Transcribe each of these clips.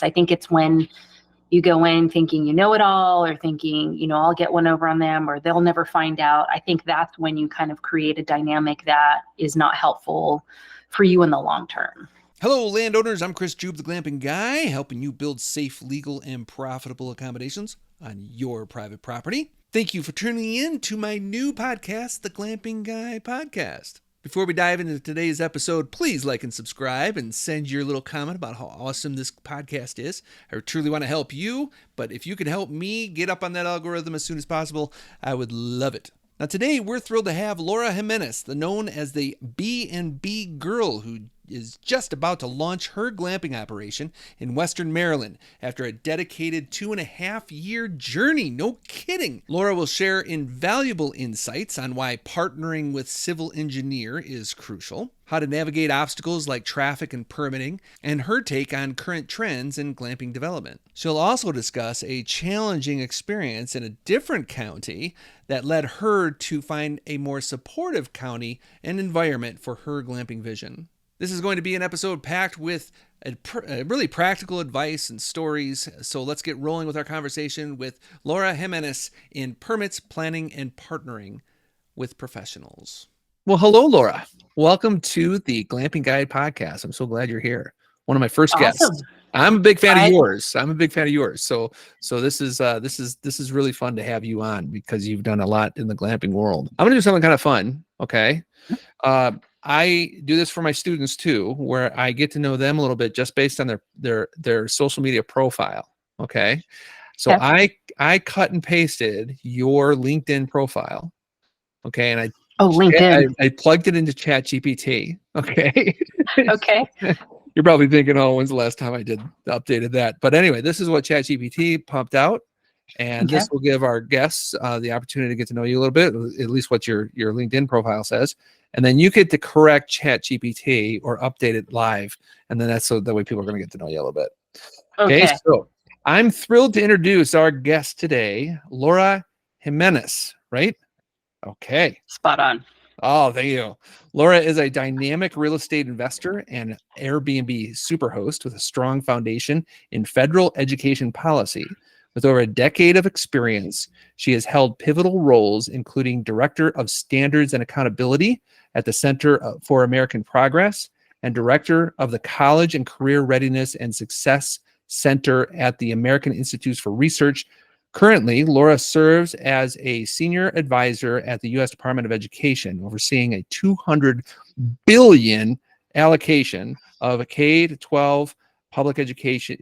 I think it's when you go in thinking you know it all, or thinking, I'll get one over on them, or they'll never find out. I think that's when you kind of create a dynamic that is not helpful for you in the long term. Hello, landowners. I'm Chris Jube, the Glamping Guy, helping you build safe, legal, and profitable accommodations on your private property. Thank you for tuning in to my new podcast, the Glamping Guy Podcast. Before we dive into today's episode, please like and subscribe and send your little comment about how awesome this podcast is. I truly want to help you, but if you could help me get up on that algorithm as soon as possible, I would love it. Now today, we're thrilled to have Laura Jimenez, known as the B&B Girl, who is just about to launch her glamping operation in Western Maryland after a dedicated 2.5-year journey. No kidding. Laura will share invaluable insights on why partnering with civil engineer is crucial, how to navigate obstacles like traffic and permitting, and her take on current trends in glamping development. She'll also discuss a challenging experience in a different county that led her to find a more supportive county and environment for her glamping vision. This is going to be an episode packed with really practical advice and stories. So let's get rolling with our conversation with Laura Jimenez in permits, planning, and partnering with professionals. Well, hello, Laura. Welcome to the Glamping Guide podcast. I'm so glad you're here. One of my first guests. I'm a big fan of yours. So this is really fun to have you on because you've done a lot in the glamping world. I'm going to do something kind of fun. Okay. I do this for my students too, where I get to know them a little bit just based on their social media profile. Okay. So I cut and pasted your LinkedIn profile. Okay. And LinkedIn. I plugged it into ChatGPT. Okay. Okay. You're probably thinking, oh, when's the last time I updated that? But anyway, this is what ChatGPT pumped out. And this will give our guests the opportunity to get to know you a little bit, at least what your LinkedIn profile says. And then you get to correct ChatGPT or update it live. And then that's so that way people are going to get to know you a little bit. Okay. So I'm thrilled to introduce our guest today, Laura Jimenez, right? Okay. Spot on. Oh, thank you. Laura is a dynamic real estate investor and Airbnb superhost with a strong foundation in federal education policy. With over a decade of experience, she has held pivotal roles, including Director of Standards and Accountability at the Center for American Progress and Director of the College and Career Readiness and Success Center at the American Institutes for Research. Currently, Laura serves as a senior advisor at the U.S. Department of Education, overseeing a $200 billion allocation of a K-12 public education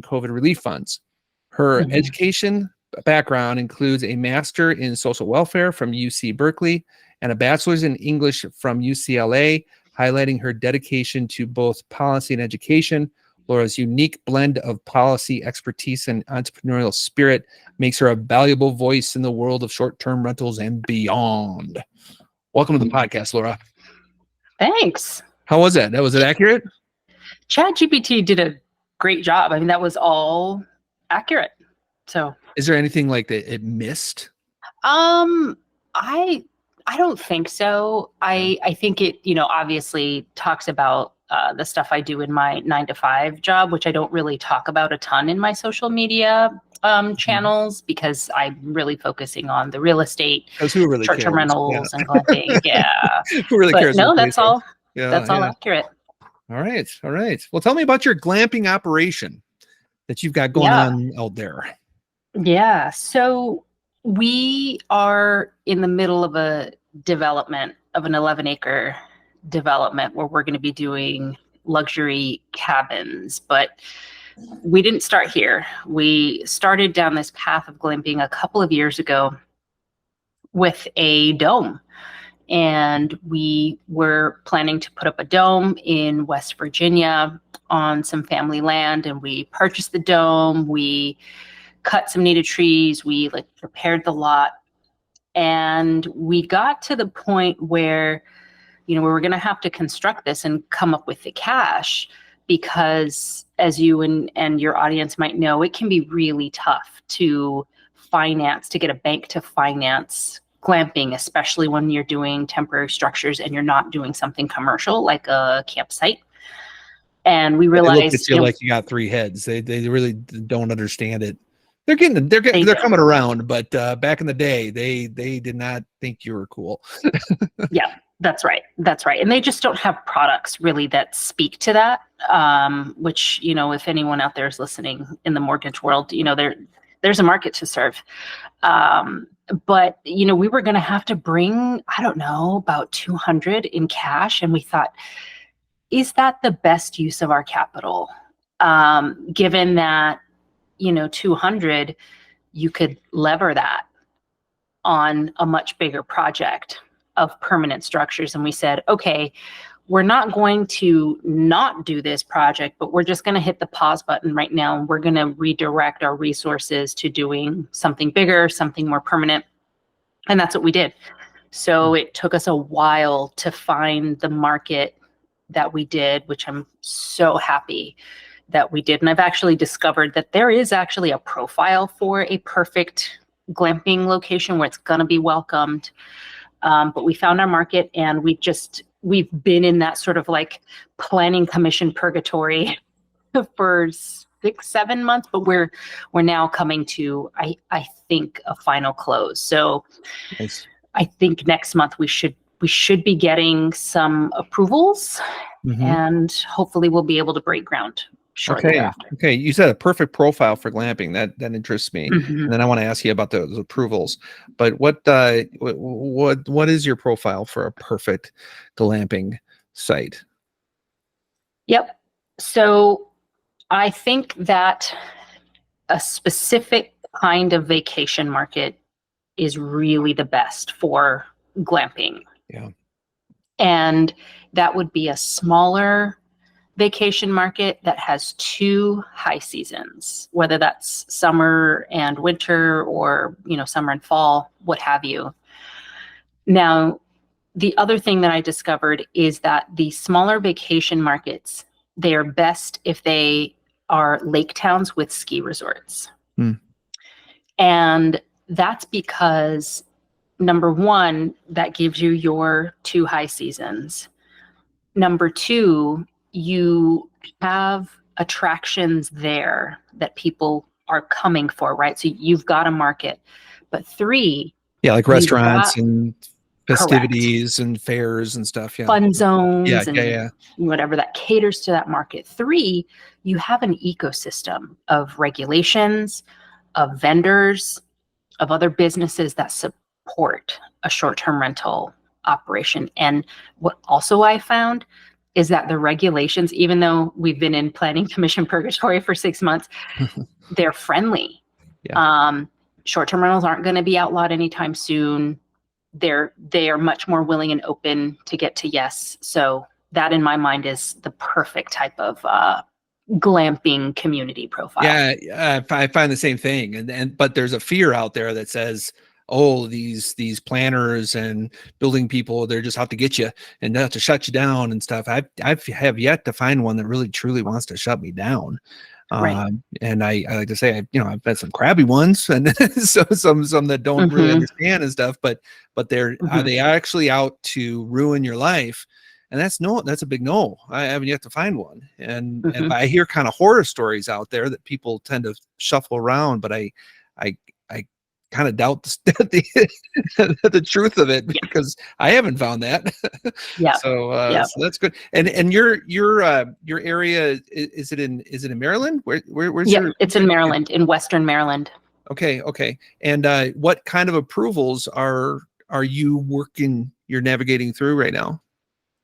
COVID relief funds. Her education background includes a master in social welfare from UC Berkeley and a bachelor's in English from UCLA, highlighting her dedication to both policy and education. Laura's unique blend of policy expertise and entrepreneurial spirit makes her a valuable voice in the world of short-term rentals and beyond. Welcome to the podcast, Laura. Thanks. How was that? Was it accurate? ChatGPT did a great job. I mean, that was all accurate. So is there anything like that it missed? I don't think so. I think it, obviously talks about the stuff I do in my 9-to-5 job, which I don't really talk about a ton in my social media channels because I'm really focusing on the real estate, short-term rentals, and glamping. Yeah. Who really cares? No, that's all. Yeah, that's all accurate. All right. Well, tell me about your glamping operation that you've got going on out there. Yeah. So we are in the middle of a development of an 11-acre development where we're going to be doing luxury cabins, but we didn't start here. We started down this path of glamping a couple of years ago with a dome. And we were planning to put up a dome in West Virginia on some family land. And we purchased the dome. We cut some native trees. We prepared the lot. And we got to the point where, we were going to have to construct this and come up with the cash because, as you and your audience might know, it can be really tough to get a bank to finance glamping, especially when you're doing temporary structures and you're not doing something commercial like a campsite. And we They look at realized, you like you got three heads. They really don't understand it. They're don't. coming around, but back in the day, they did not think you were cool. Yeah, that's right. That's right. And they just don't have products really that speak to that. Which, if anyone out there is listening in the mortgage world, there's a market to serve. But we were going to have to bring, I don't know, about 200 in cash, and we thought, is that the best use of our capital? Given that 200, you could lever that on a much bigger project of permanent structures. And we said, okay, we're not going to not do this project, but we're just going to hit the pause button right now. And we're going to redirect our resources to doing something bigger, something more permanent. And that's what we did. So it took us a while to find the market that we did, which I'm so happy that we did. And I've actually discovered that there is actually a profile for a perfect glamping location where it's going to be welcomed. But we found our market, and we've been in that sort of like planning commission purgatory for 6-7 months, but we're now coming to, I think, a final close. So Nice. I think next month we should be getting some approvals, and hopefully we'll be able to break ground shortly thereafter. Okay. You said a perfect profile for glamping. That interests me. And then I want to ask you about those approvals. But what is your profile for a perfect glamping site? Yep. So I think that a specific kind of vacation market is really the best for glamping. Yeah. And that would be a smaller vacation market that has 2 high seasons, whether that's summer and winter, or summer and fall, what have you. Now, the other thing that I discovered is that the smaller vacation markets, they are best if they are lake towns with ski resorts. And that's because, number one, that gives you your 2 high seasons. Number 2, you have attractions there that people are coming for, right? So you've got a market. But 3, like restaurants and festivities and fairs and stuff. Yeah. Fun zones and whatever that caters to that market. 3, you have an ecosystem of regulations, of vendors, of other businesses that support a short-term rental operation. And what also I found is that the regulations, even though we've been in planning commission purgatory for 6 months, they're friendly. Yeah. Short-term rentals aren't going to be outlawed anytime soon. They are much more willing and open to get to yes. So that, in my mind, is the perfect type of glamping community profile. Yeah, I find the same thing. But there's a fear out there that says, oh, these planners and building people, they're just out to get you and not to shut you down and stuff. I have yet to find one that really truly wants to shut me down. Right. And I like to say, I've had some crabby ones, and so some that don't really understand and stuff, but they're are they actually out to ruin your life? And that's a big no. I haven't yet to find one. And I hear kind of horror stories out there that people tend to shuffle around, but I kind of doubt the truth of it, because I haven't found that. Yeah. So that's good. And your area, is it in Maryland? Where's it's in Maryland, in Western Maryland. Okay. And what kind of approvals are you're navigating through right now?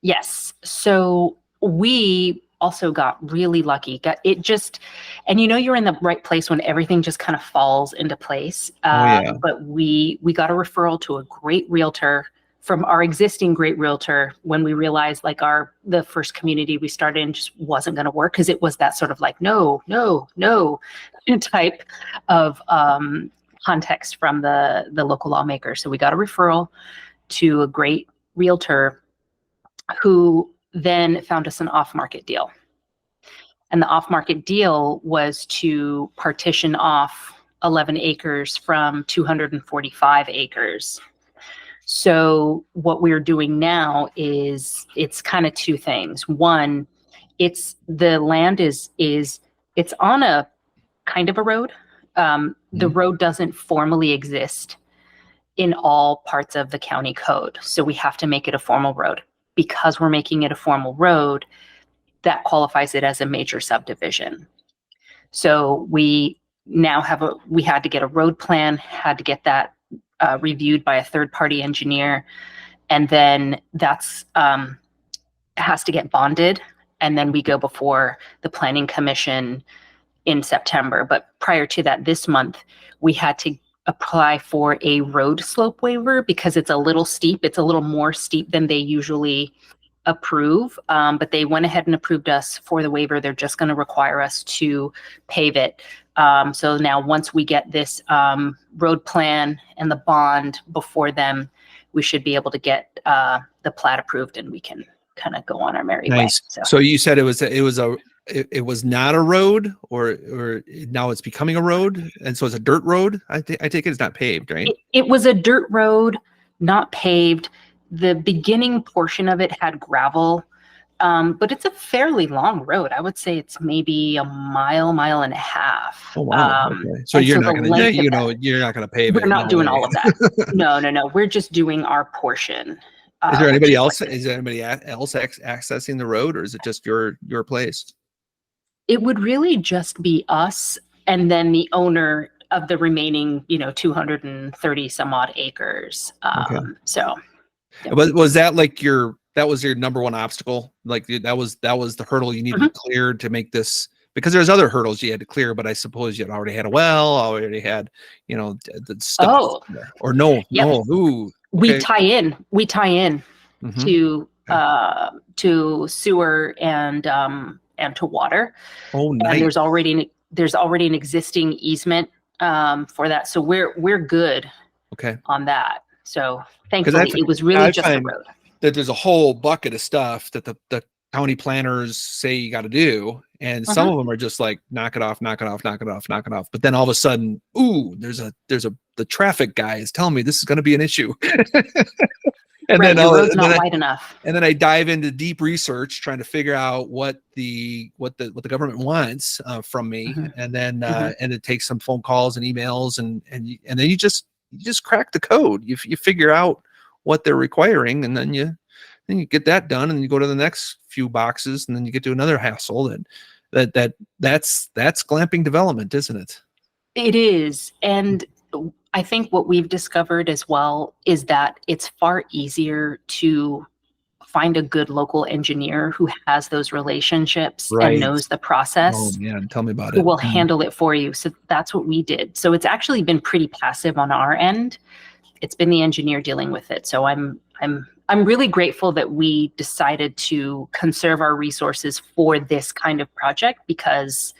Yes. So we also got really lucky. And you're in the right place when everything just kind of falls into place. But we got a referral to a great realtor from our existing great realtor when we realized the first community we started in just wasn't going to work, because it was that sort of like no type of context from the local lawmaker. So we got a referral to a great realtor who then found us an off-market deal. And the off-market deal was to partition off 11 acres from 245 acres. So what we're doing now is it's kind of 2 things. One, The land is it's on a kind of a road. The road doesn't formally exist in all parts of the county code, so we have to make it a formal road. Because we're making it a formal road, that qualifies it as a major subdivision. So we had to get a road plan, had to get that reviewed by a third-party engineer, and then that's has to get bonded, and then we go before the Planning Commission in September. But prior to that, this month, we had to apply for a road slope waiver because it's a little steep. It's a little more steep than they usually approve, but they went ahead and approved us for the waiver. They're just going to require us to pave it. So now once we get this road plan and the bond before them, we should be able to get the plat approved, and we can kind of go on our merry way. So you said it was not a road, or now it's becoming a road, and so it's a dirt road. I take it's not paved, right? It was a dirt road, not paved. The beginning portion of it had gravel, but it's a fairly long road. I would say it's maybe a mile and a half. Oh wow! Okay. So you're not going to, you're not going to pave it. We're not doing all of that. No. We're just doing our portion. Is there anybody else? Is there anybody else accessing the road, or is it just your place? It would really just be us, and then the owner of the remaining, 230 some odd acres. So. Yeah. Was that like that was your number one obstacle? Like that was the hurdle you needed to clear to make this, because there's other hurdles you had to clear, but I suppose you already had a well, already had, the stuff. Oh, or no. Ooh, okay. We tie in to sewer and to water. Oh, nice. And there's already an existing easement for that. So we're good. Okay. On that. So thankfully, it was really just a road. That there's a whole bucket of stuff that the county planners say you got to do, and some of them are just like knock it off. But then all of a sudden, ooh, the traffic guy is telling me this is going to be an issue. And right, then the road's not wide enough. And then I dive into deep research trying to figure out what the government wants from me, and then and it takes some phone calls and emails, and then you just crack the code. You figure out what they're requiring, and then you get that done, and you go to the next few boxes, and then you get to another hassle. And that's glamping development, isn't it? It is. And I think what we've discovered as well is that it's far easier to find a good local engineer who has those relationships and knows the process. Oh man, tell me about it. Who will handle it for you. So that's what we did. So it's actually been pretty passive on our end. It's been the engineer dealing with it. So I'm really grateful that we decided to conserve our resources for this kind of project, because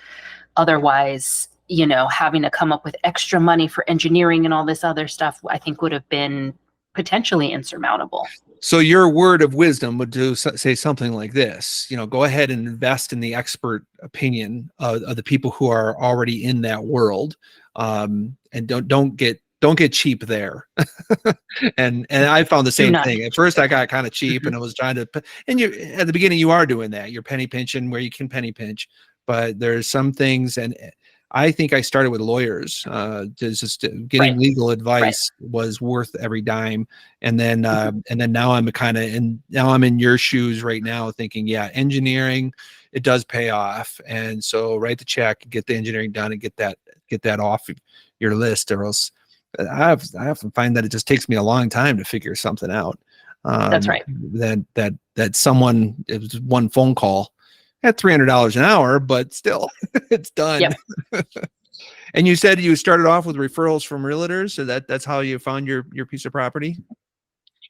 otherwise, having to come up with extra money for engineering and all this other stuff, I think would have been potentially insurmountable. So your word of wisdom would say something like this, go ahead and invest in the expert opinion of the people who are already in that world, and don't get cheap there. and I found the same thing. At first I got kind of cheap and I was trying to, and at the beginning you are doing that. You're penny pinching where you can penny pinch, but there's some things, and I think I started with lawyers. Just getting legal advice was worth every dime, and then now I'm in your shoes right now, thinking, engineering, it does pay off, and so write the check, get the engineering done, and get that off your list, or else I often find that it just takes me a long time to figure something out. That's right. That someone, it was one phone call at $300 an hour, but still it's done. Yep. And you said you started off with referrals from realtors. So that's how you found your piece of property.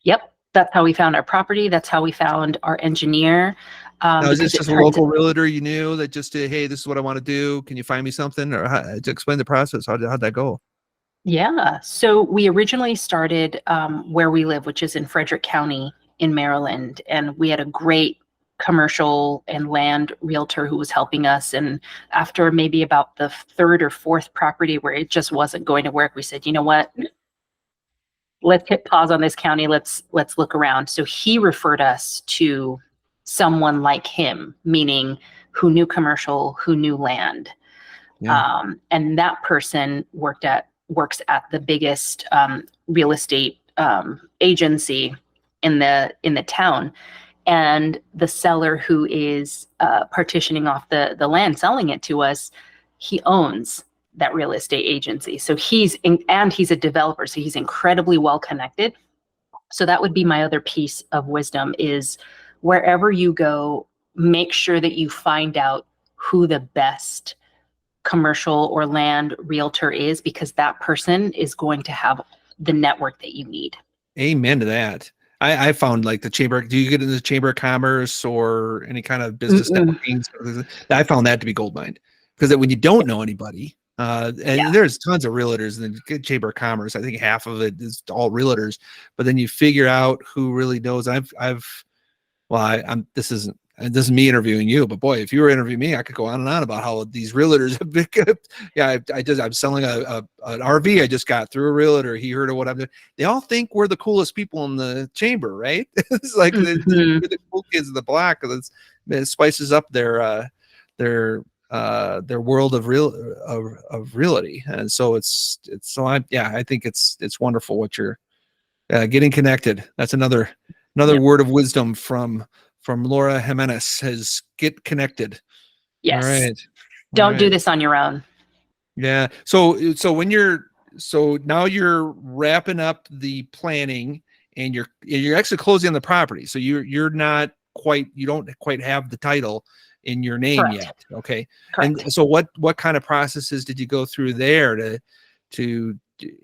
Yep. That's how we found our property. That's how we found our engineer. Now, is this just a local realtor you knew that just did, hey, this is what I want to do. Can you find me something? Or to explain the process? How'd that go? Yeah. So we originally started where we live, which is in Frederick County in Maryland. And we had a great commercial and land realtor who was helping us. And after maybe about the third or fourth property where it just wasn't going to work, we said, you know what? Let's hit pause on this county. Let's look around. So he referred us to someone like him, meaning who knew commercial, who knew land. Yeah. And that person works at the biggest real estate agency in the town. And the seller who is partitioning off the land, selling it to us, he owns that real estate agency. So he's a developer, so he's incredibly well connected. So that would be my other piece of wisdom is wherever you go, make sure that you find out who the best commercial or land realtor is, because that person is going to have the network that you need. Amen to that. I found like the chamber. Do you get into the chamber of commerce or any kind of business networking? I found that to be gold mine, because when you don't know anybody, and there's tons of realtors in the chamber of commerce. I think half of it is all realtors, but then you figure out who really knows. This isn't me interviewing you, but boy, if you were interviewing me, I could go on and on about how these realtors have been good. Yeah, I'm selling an RV I just got through a realtor. He heard of what I'm doing. They all think we're the coolest people in the chamber, right? It's like we're the cool kids of the block. It spices up their world of realty, and so I think it's wonderful what you're getting connected. That's another word of wisdom from Laura Jimenez, says get connected. Yes. All right. Don't do this on your own. Yeah. So now you're wrapping up the planning and you're actually closing on the property. So you don't quite have the title in your name yet. Okay. Correct. And so what kind of processes did you go through there to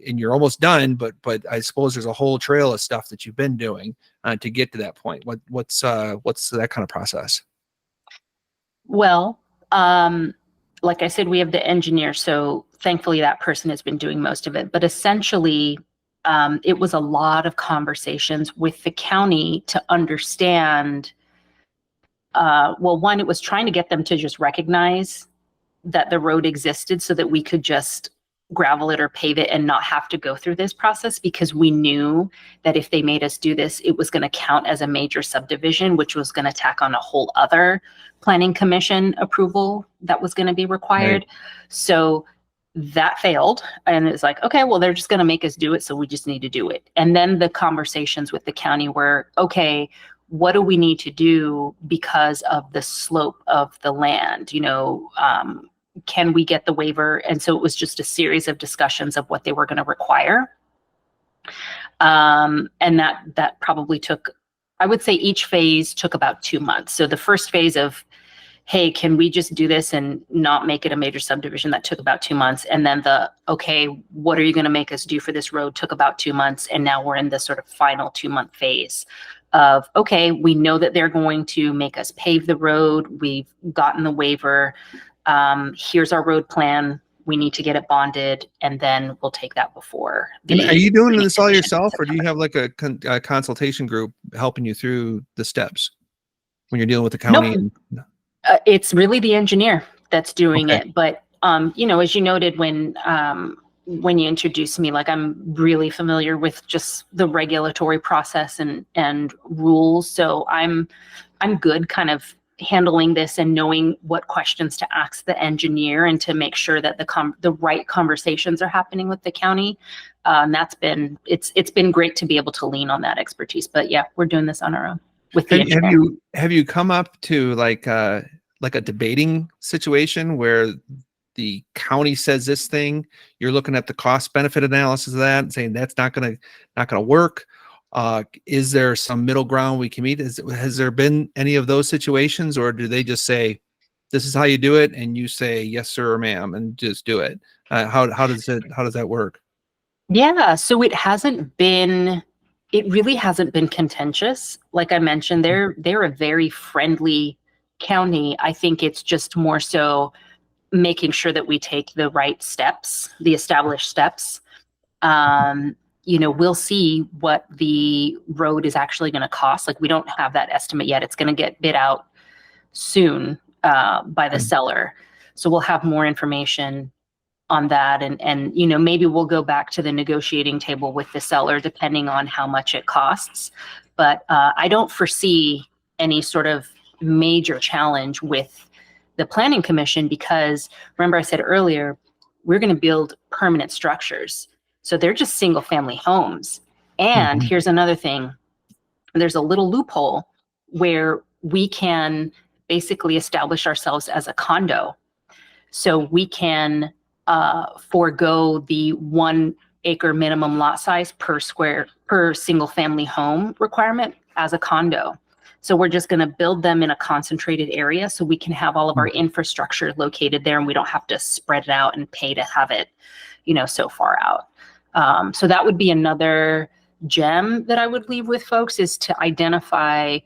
and you're almost done, but I suppose there's a whole trail of stuff that you've been doing to get to that point. What's that kind of process? Well, like I said, we have the engineer, so thankfully that person has been doing most of it. But essentially, it was a lot of conversations with the county to understand. One, it was trying to get them to just recognize that the road existed so that we could just gravel it or pave it and not have to go through this process, because we knew that if they made us do this, it was going to count as a major subdivision, which was going to tack on a whole other planning commission approval that was going to be required. Right. So that failed. And it's like, okay, well, they're just going to make us do it, so we just need to do it. And then the conversations with the county were, okay, what do we need to do because of the slope of the land? Can we get the waiver? And so it was just a series of discussions of what they were going to require. And that probably took, I would say each phase took about 2 months. So the first phase of, hey, can we just do this and not make it a major subdivision? That took about 2 months. And then okay, what are you going to make us do for this road? Took about 2 months. And now we're in the sort of final 2-month phase of, okay, we know that they're going to make us pave the road. We've gotten the waiver. Here's our road plan. We need to get it bonded, and then we'll take that before. Are you doing this all yourself, or do you have like a consultation group helping you through the steps when you're dealing with the county? Nope. It's really the engineer that's doing it. But as you noted when you introduced me, like I'm really familiar with just the regulatory process and rules. So I'm good kind of handling this and knowing what questions to ask the engineer and to make sure that the right conversations are happening with the county. It's been great to be able to lean on that expertise. But yeah, we're doing this on our own with the engineer. Have you come up to like a debating situation where the county says this thing, you're looking at the cost benefit analysis of that and saying that's not gonna work? Is there some middle ground we can meet? Has there been any of those situations, or do they just say, this is how you do it, and you say yes sir or ma'am and just do it? How does that work? Yeah, so it really hasn't been contentious. Like I mentioned, they're a very friendly county. I think it's just more so making sure that we take the right steps, the established steps. We'll see what the road is actually going to cost. Like we don't have that estimate yet. It's going to get bid out soon by the seller. So we'll have more information on that. And maybe we'll go back to the negotiating table with the seller depending on how much it costs. But I don't foresee any sort of major challenge with the planning commission, because remember I said earlier, we're going to build permanent structures. So they're just single family homes. And Mhm. here's another thing. There's a little loophole where we can basically establish ourselves as a condo. So we can forego the 1 acre minimum lot size per single family home requirement as a condo. So we're just going to build them in a concentrated area so we can have all of our infrastructure located there, and we don't have to spread it out and pay to have it, so far out. So that would be another gem that I would leave with folks, is to identify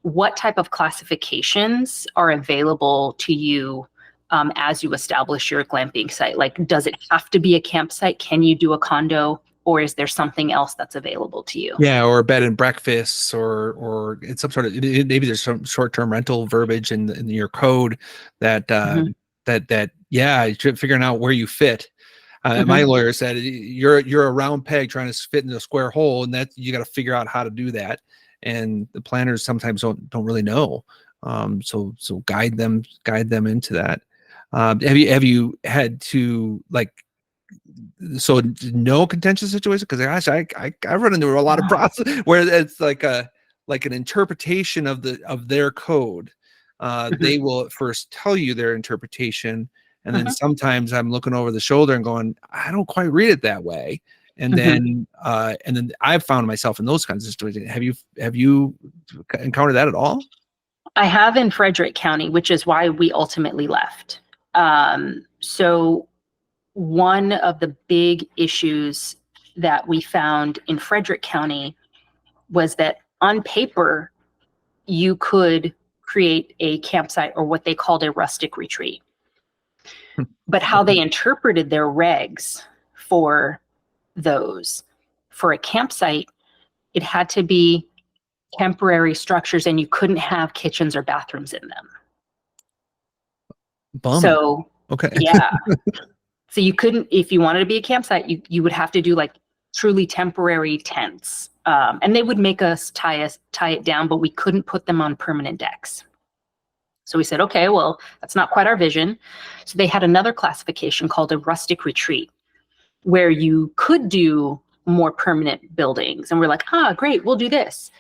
what type of classifications are available to you as you establish your glamping site. Like, does it have to be a campsite? Can you do a condo? Or is there something else that's available to you? Yeah, or bed and breakfasts, or it's some sort of, maybe there's some short-term rental verbiage in your code that Mhm. yeah, figuring out where you fit. My Mhm. lawyer said you're a round peg trying to fit in a square hole, and that you got to figure out how to do that. And the planners sometimes don't really know. So guide them into that. Have you had to, like, so no contentious situation? Because gosh, I run into a lot of process where it's like an interpretation of their code. Mhm. They will at first tell you their interpretation, and then Mhm. sometimes I'm looking over the shoulder and going, I don't quite read it that way. And Mhm. then I've found myself in those kinds of situations. Have you encountered that at all? I have in Frederick County, which is why we ultimately left. So one of the big issues that we found in Frederick County was that on paper, you could create a campsite, or what they called a rustic retreat. But how they Okay. interpreted their regs for those, for a campsite, it had to be temporary structures and you couldn't have kitchens or bathrooms in them. Bummer. So, Okay. yeah. So you couldn't, if you wanted to be a campsite, you would have to do like truly temporary tents. And they would make us tie it down, but we couldn't put them on permanent decks. So we said, okay, well, that's not quite our vision. So they had another classification called a rustic retreat, where you could do more permanent buildings. And we're like, great, we'll do this.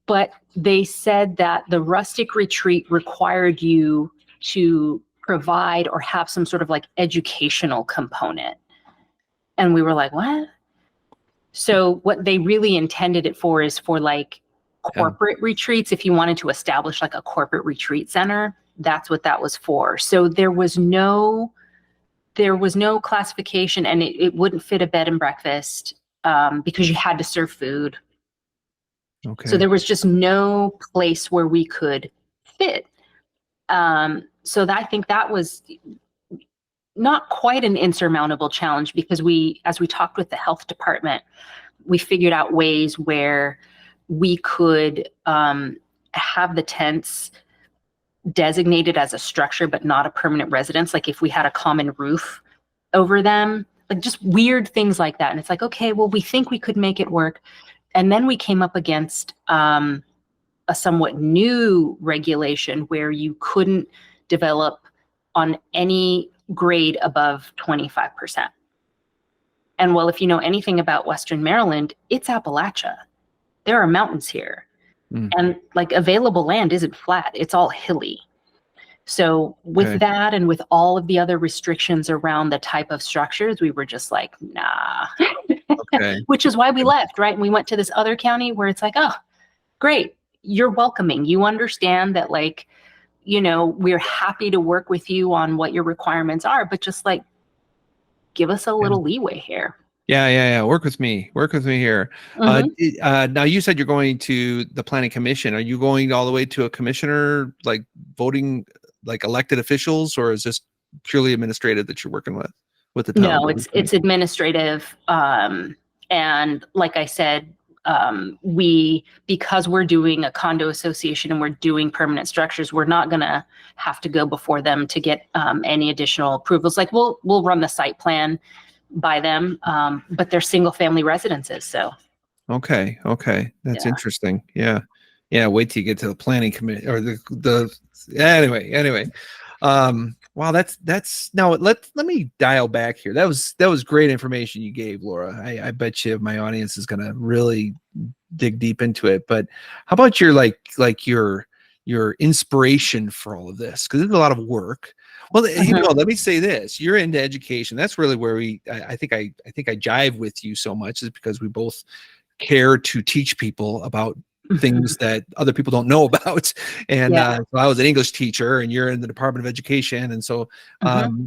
But they said that the rustic retreat required you to provide or have some sort of like educational component. And we were like, what? So what they really intended it for is for like Yeah. corporate retreats. If you wanted to establish like a corporate retreat center, that's what that was for. So there was no classification, and it wouldn't fit a bed and breakfast because you had to serve food. So Okay. there was just no place where we could fit. So I think that was not quite an insurmountable challenge, because as we talked with the health department, we figured out ways where we could have the tents designated as a structure, but not a permanent residence. Like if we had a common roof over them, like just weird things like that. And it's like, okay, well, we think we could make it work. And then we came up against a somewhat new regulation where you couldn't develop on any grade above 25%. And well, if you know anything about Western Maryland, it's Appalachia. There are mountains here. Mm, And like available land isn't flat, it's all hilly. So with okay. that, and with all of the other restrictions around the type of structures, we were just like, nah. Okay. Which is why we left, right? And we went to this other county where it's like, oh, great, you're welcoming. You understand that, like, we're happy to work with you on what your requirements are, but just like give us a Yeah. little leeway here. Yeah. Work with me. Work with me here. Mm-hmm. Now you said you're going to the planning commission. Are you going all the way to a commissioner, like voting, like elected officials, or is this purely administrative that you're working with the town? No, it's administrative. And like I said, because we're doing a condo association and we're doing permanent structures, we're not gonna have to go before them to get any additional approvals. Like we'll run the site plan by them, but they're single family residences. So Okay. That's yeah. interesting. Yeah. Yeah, wait till you get to the planning committee or anyway. Wow, that's now let me dial back here. That was great information you gave, Laura. I bet you my audience is gonna really dig deep into it. But how about your your inspiration for all of this? Because it's a lot of work. Well, let me say this: you're into education. That's really where I think I jive with you so much, is because we both care to teach people about things that other people don't know about. And Yeah. so I was an English teacher, and you're in the Department of Education, and so Hmm.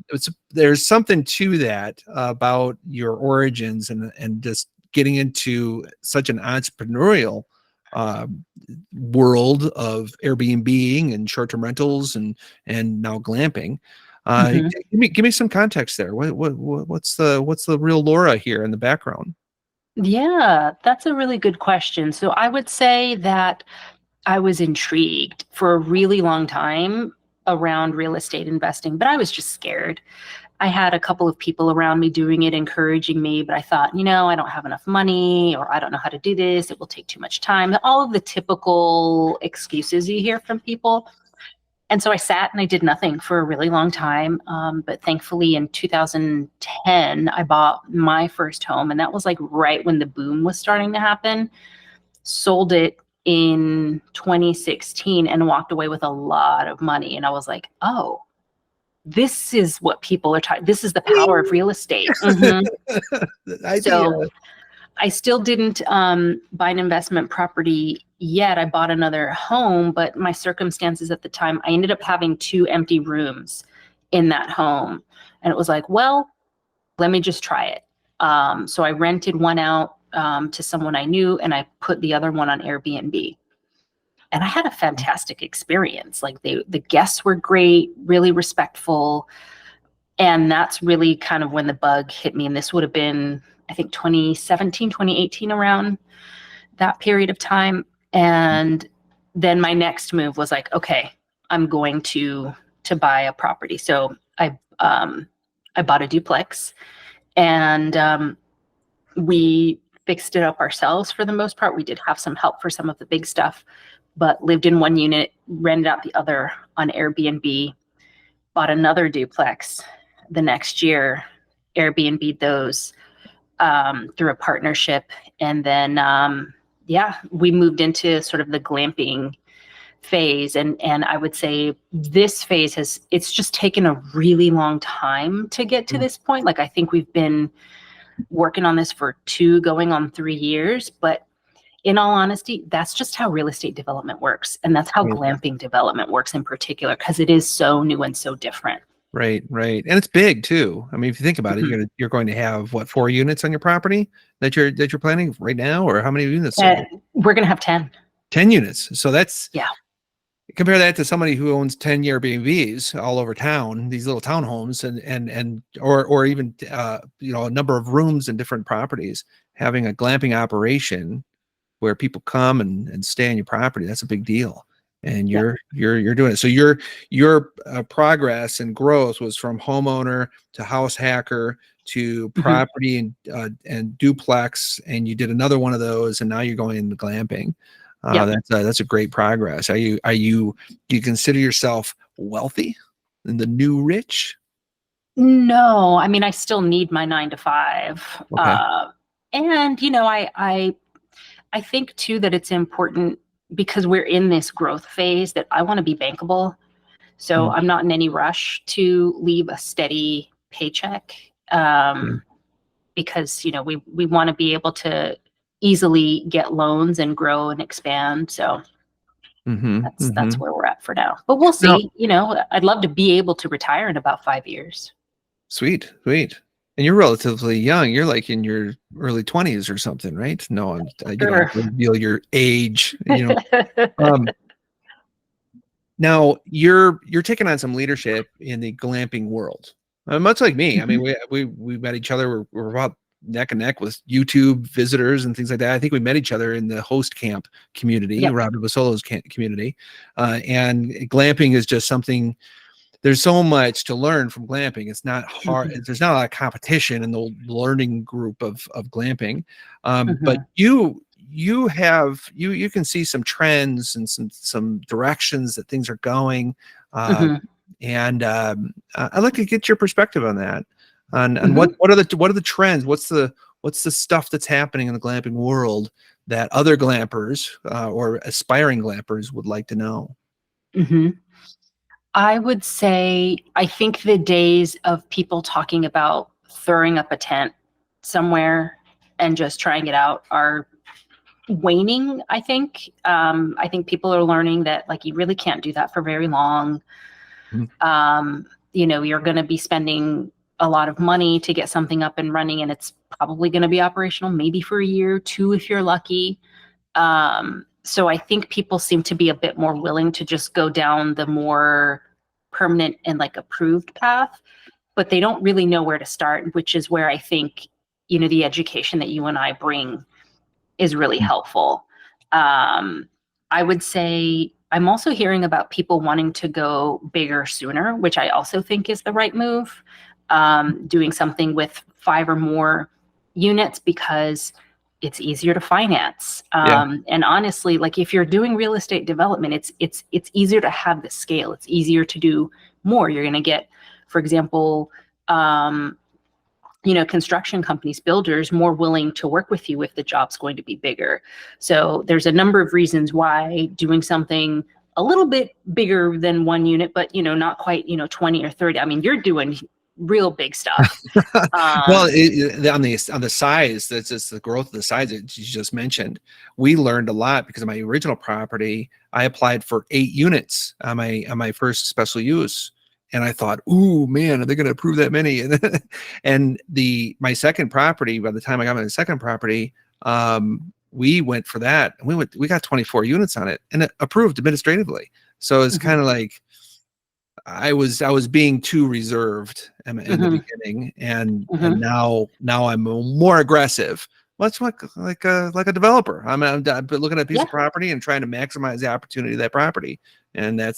there's something to that about your origins and just getting into such an entrepreneurial uh, world of Airbnb and short-term rentals and now glamping. Hmm. Give me some context there. What's the real Laura here in the background? Yeah, that's a really good question. So I would say that I was intrigued for a really long time around real estate investing, but I was just scared. I had a couple of people around me doing it, encouraging me, but I thought, I don't have enough money, or I don't know how to do this. It will take too much time. All of the typical excuses you hear from people. And so I sat and I did nothing for a really long time. But thankfully, in 2010, I bought my first home. And that was like right when the boom was starting to happen. Sold it in 2016 and walked away with a lot of money. And I was like, oh, this is what people are talking. This is the power of real estate. Mm-hmm. The idea. So I still didn't buy an investment property yet. I bought another home, but my circumstances at the time, I ended up having 2 empty rooms in that home. And it was like, well, let me just try it. So I rented one out to someone I knew, and I put the other one on Airbnb. And I had a fantastic experience. Like the guests were great, really respectful. And that's really kind of when the bug hit me. And this would have been, I think, 2017, 2018, around that period of time. And then my next move was like, okay, I'm going to buy a property. So I bought a duplex, and we fixed it up ourselves for the most part. We did have some help for some of the big stuff, but lived in one unit, rented out the other on Airbnb, bought another duplex the next year, Airbnb those through a partnership. And then, yeah, we moved into sort of the glamping phase. And I would say this phase it's just taken a really long time to get to this point. Like, I think we've been working on this for 2 going on 3 years, but in all honesty, that's just how real estate development works. And that's how glamping development works in particular, because it is so new and so different. Right, right. And it's big too. I mean, if you think about it, Mhm. you're going to have what, 4 units on your property that you're planning right now, or how many units? We're going to have 10. 10 units. So that's, Yeah. compare that to somebody who owns 10 Airbnbs all over town, these little townhomes and or even a number of rooms in different properties. Having a glamping operation where people come and stay on your property, that's a big deal. And Yeah. you're doing it. So your progress and growth was from homeowner to house hacker to Mhm. property and duplex, and you did another one of those, and now you're going into glamping. Yeah. That's a great progress. Do you consider yourself wealthy and the new rich? No, I mean, I still need my 9 to 5. Okay. And I think too that it's important, because we're in this growth phase, that I want to be bankable. So Mm, I'm not in any rush to leave a steady paycheck, yeah. because we want to be able to easily get loans and grow and expand. So Mm-hmm, mm-hmm. that's where we're at for now. But we'll Now, see. I'd love to be able to retire in about 5 years. sweet, sweet. And you're relatively young. You're like in your early 20s or something, right? No, you don't have Sure. to reveal your age. Um, now you're taking on some leadership in the glamping world, much like me. I mean, Mhm. we met each other. We're about neck and neck with YouTube visitors and things like that. I think we met each other in the host camp community, Yep. Robert Basolo's community, and glamping is just something. There's so much to learn from glamping. It's not hard. Mhm. There's not a lot of competition in the learning group of glamping. But Mhm. you can see some trends and some directions that things are going, uh, Hmm. and I'd like to get your perspective on that. On Hmm. what are the trends? What's the stuff that's happening in the glamping world that other glampers or aspiring glampers would like to know? Hmm. I would say I think the days of people talking about throwing up a tent somewhere and just trying it out are waning. I think people are learning that like you really can't do that for very long. Mhm. You're going to be spending a lot of money to get something up and running, and it's probably going to be operational maybe for a year, two if you're lucky. So I think people seem to be a bit more willing to just go down the more permanent and like approved path, but they don't really know where to start, which is where I think, the education that you and I bring is really helpful. Um, I would say I'm also hearing about people wanting to go bigger sooner, which I also think is the right move. Doing something with 5 or more units because it's easier to finance. Yeah. And honestly, like if you're doing real estate development, it's easier to have the scale. It's easier to do more. You're going to get, for example, um, construction companies, builders more willing to work with you if the job's going to be bigger. So there's a number of reasons why doing something a little bit bigger than one unit, but not quite, 20 or 30. I mean, you're doing real big stuff. Well, Um, on the size, that's just the growth of the size that you just mentioned. We learned a lot because of my original property. I applied for 8 units on my first special use, and I thought, "Ooh, man, are they going to approve that many?" And my second property, by the time I got my second property, we went for that, and we got 24 units on it, and it approved administratively. So it's kind mhm, of like I was being too reserved in the mhm, beginning, and mhm. now I'm more aggressive. Much like a developer. I'm looking at a piece Yeah. of property and trying to maximize the opportunity of that property, and Yep.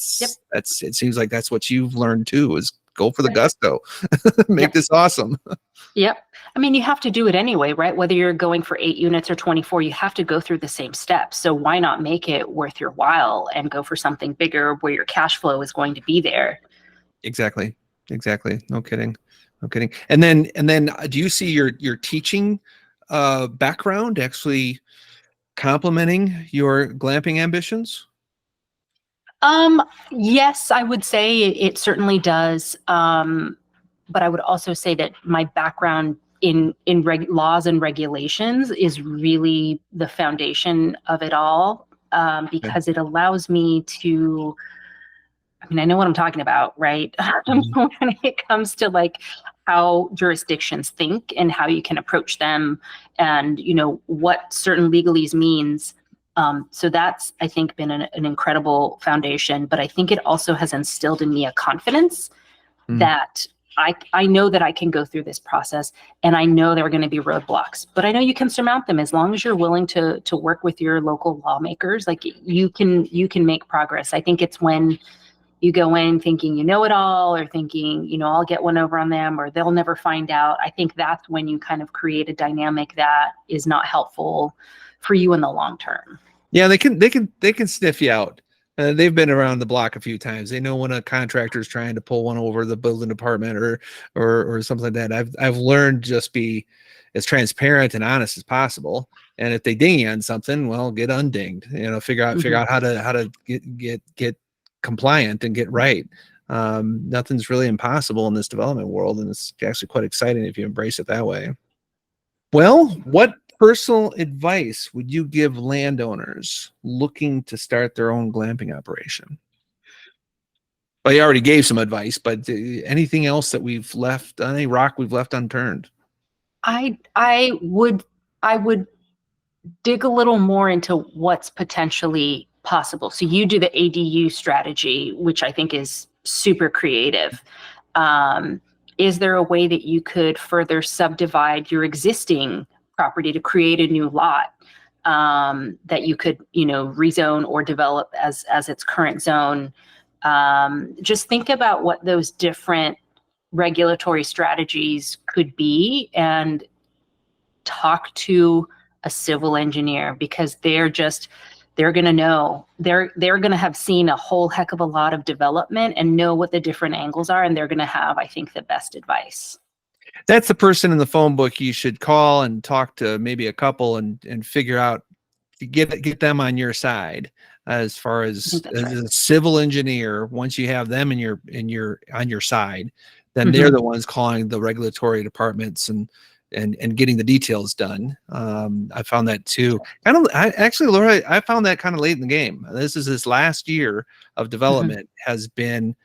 that's it seems like that's what you've learned too is go for the gusto, make Yep. this awesome. Yep. I mean, you have to do it anyway, right? Whether you're going for 8 units or 24, you have to go through the same steps. So why not make it worth your while and go for something bigger where your cash flow is going to be there? Exactly, exactly. No kidding, no kidding. And then do you see your teaching background actually complementing your glamping ambitions? Yes, I would say it certainly does. But I would also say that my background in laws and regulations is really the foundation of it all, Okay. because it allows me to. I mean, I know what I'm talking about, right? Mhm. When it comes to like how jurisdictions think and how you can approach them, and what certain legalese means. So that's, I think, been an incredible foundation. But I think it also has instilled in me a confidence Mm. that I know that I can go through this process, and I know there are going to be roadblocks, but I know you can surmount them as long as you're willing to work with your local lawmakers. Like you can make progress. I think it's when you go in thinking you know it all, or thinking I'll get one over on them, or they'll never find out. I think that's when you kind of create a dynamic that is not helpful for you in the long term. Yeah, they can sniff you out. They've been around the block a few times. They know when a contractor is trying to pull one over the building department or something like that. I've learned just be as transparent and honest as possible. And if they ding you on something, well, get undinged. Figure Hmm. out how to get compliant and get right. Nothing's really impossible in this development world, and it's actually quite exciting if you embrace it that way. Well, what personal advice would you give landowners looking to start their own glamping operation? Well, you already gave some advice, but anything else that we've left, any rock we've left unturned? I would dig a little more into what's potentially possible. So you do the ADU strategy, which I think is super creative. Um, is there a way that you could further subdivide your existing property to create a new lot, that you could, rezone or develop as its current zone? Just think about what those different regulatory strategies could be, and talk to a civil engineer, because they're going to know, they're going to have seen a whole heck of a lot of development and know what the different angles are, and they're going to have, I think, the best advice. That's the person in the phone book you should call and talk to, maybe a couple, and figure out, get them on your side as far as That's right. a civil engineer. Once you have them on your side, then they're the ones calling the regulatory departments and getting the details done. I found that too. Actually, Laura, I found that kind of late in the game. This last year of development has been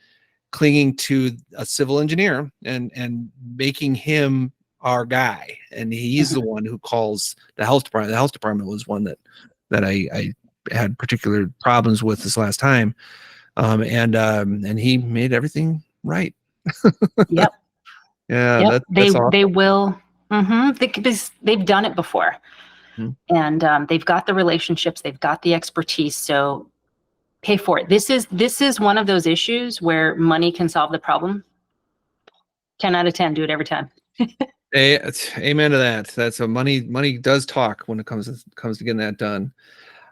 clinging to a civil engineer and making him our guy. And he's the one who calls the health department. The health department was one that I had particular problems with this last time. And he made everything right. Yep. Yeah. Yep. That's awesome. They will. Because they've done it before. And they've got the relationships, they've got the expertise. So pay for it. This is one of those issues where money can solve the problem. 10 out of 10, do it every time. Amen to that. That's a money does talk when it comes to getting that done.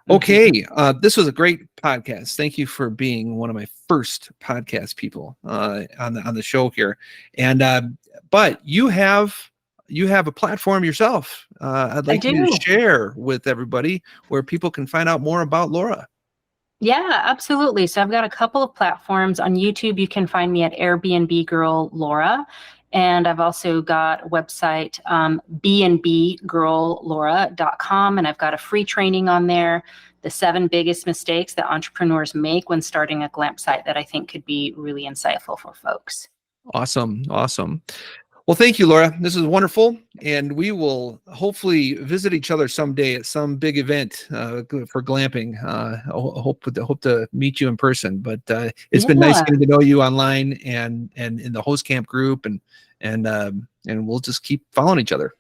Okay. This was a great podcast. Thank you for being one of my first podcast people on the show here. And but you have a platform yourself. I'd like you to share with everybody where people can find out more about Laura. Yeah, absolutely. So I've got a couple of platforms. On YouTube, you can find me at Airbnb Girl Laura. And I've also got a website, bnbgirllaura.com. And I've got a free training on there, the 7 biggest mistakes that entrepreneurs make when starting a glamp site, that I think could be really insightful for folks. Awesome. Well, thank you, Laura. This is wonderful. And we will hopefully visit each other someday at some big event for glamping. Hope to meet you in person. But it's been nice getting to know you online and in the host camp group, and we'll just keep following each other.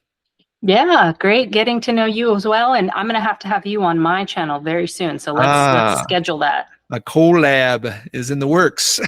Yeah, great getting to know you as well. And I'm going to have you on my channel very soon. So let's schedule that. A collab is in the works.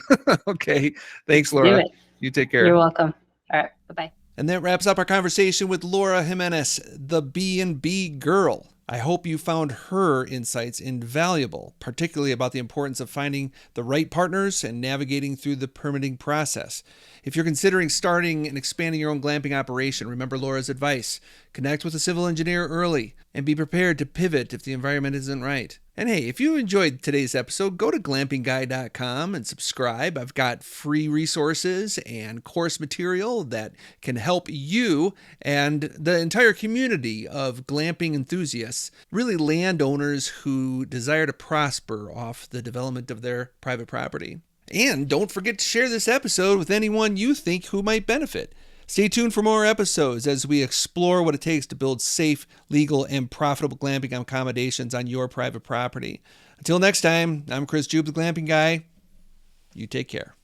Okay. Thanks, Laura. You take care. You're welcome. All right. Bye-bye. And that wraps up our conversation with Laura Jimenez, the B&B girl. I hope you found her insights invaluable, particularly about the importance of finding the right partners and navigating through the permitting process. If you're considering starting and expanding your own glamping operation, remember Laura's advice. Connect with a civil engineer early and be prepared to pivot if the environment isn't right. And hey, if you enjoyed today's episode, go to glampingguy.com and subscribe. I've got free resources and course material that can help you and the entire community of glamping enthusiasts, really landowners who desire to prosper off the development of their private property. And don't forget to share this episode with anyone you think who might benefit. Stay tuned for more episodes as we explore what it takes to build safe, legal, and profitable glamping accommodations on your private property. Until next time, I'm Chris Jube, the Glamping Guy. You take care.